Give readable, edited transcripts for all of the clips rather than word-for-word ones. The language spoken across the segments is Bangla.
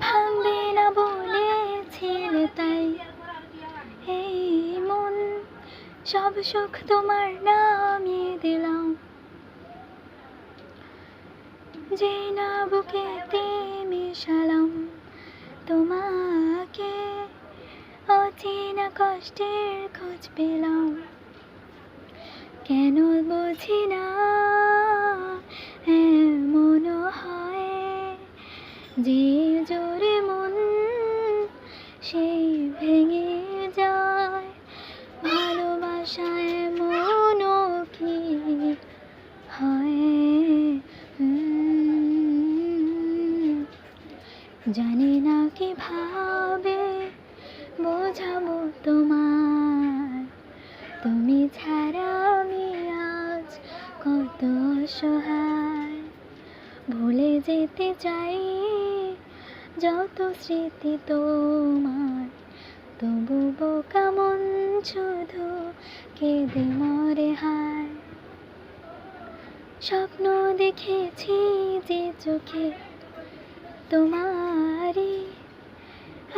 ভাঙবে না বলেছিলে তাই এই মন সব সুখ তোমার নামিয়ে দিলাম, যে না বুকেতে মিশালাম তোমাকে, অচেনা কষ্টের খোঁজ পেলাম। কেন বুঝি না এমন হয়, যে জোরে মন সেই ভেঙে যায়। ভালোবাসা এমন কি হয়, জানি না কিভাবে বোঝাবো তোমার, তুমি ছাড়া আমি আজ কত অসহায়। ভুলে যেতে চাই যত স্মৃতি তোমার, তবু বোকা মন শুধু কেঁদে মরে হায়। স্বপ্ন দেখেছি যে চোখে তোমারই,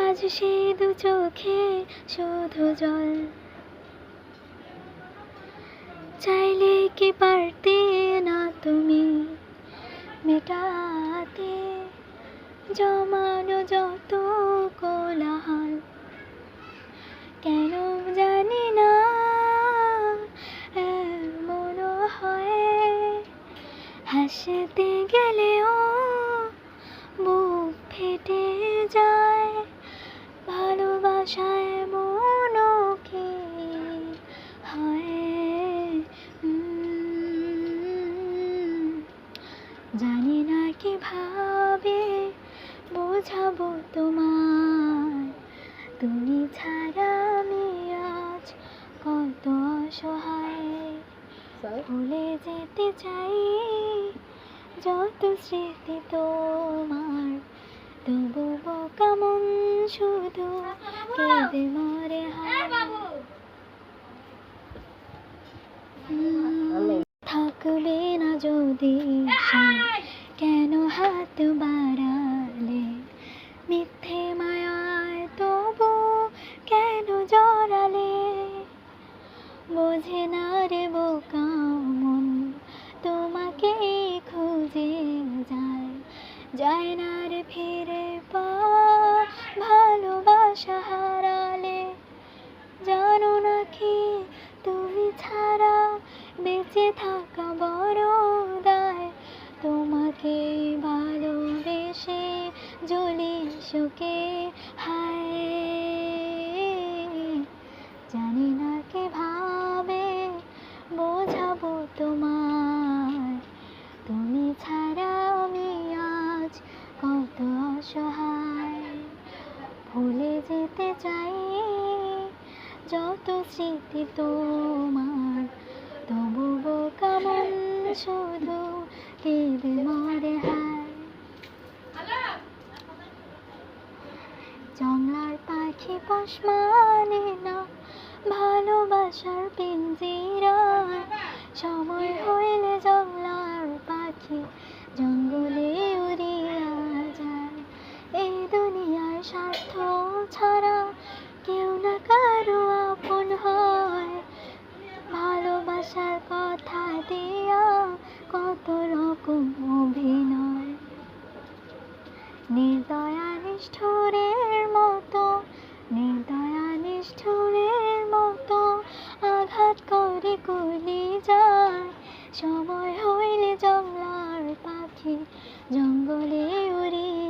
আজ সে দু চোখে শুধু জল। চাইলে কি পারতে না তুমি মেটাতে জমানো যত কোলাহল। কেন জানি না এমন হয়, হাসতে গেলেও বুক ফেটে যায়। ভালোবাসা এমন কি হয়, জানি না কিভাবে বোঝাবো তোমার, তুমি ছাড়া আমি আজ কত অসহায়। ভুলে যেতে চাই যত স্মৃতি তোমার, তবু বোকা মন শুধু কেঁদে মরে হায়। থাকবে না যদি সে, কেন হাত বাড়ালে মিথ্যে মায়ায়, তবু কেন জড়ালে। বোঝে না রে বোকা মন তোমাকে খুঁজে যায়, যায় না রে ফিরে পাওয়া ভালোবাসা হারালে। জানো না কি তুমি ছাড়া বেঁচে থাকা বড় দায়, তোমাকে ভালোবেসে জ্বলি শোকে হায়। জানি না কিভাবে বোঝাবো তোমার, তুমি ছাড়া আমি আজ কত অসহায়। ভুলে যেতে চাই যত স্মৃতি তোমার, তবু বোকা মন শুধু কেঁদে মরে হায়। জংলার পাখি পোষ মানে না ভালোবাসার পিঞ্জিরায়, সময় হইলে জংলার পাখি জঙ্গলে উড়িয়া যায়। এই দুনিয়ার স্বার্থ ছাড়া কেউ না কারো আপন হয়, ভালোবাসার কথা দিয়া কত রকম অভিনয়। নির্দয়া নিষ্ঠুরের মতো, নির্দয়া নিষ্ঠুরের মতো আঘাত করে কলি যায়। সময় হইলে জংলার পাখি জঙ্গলে উড়িয়ে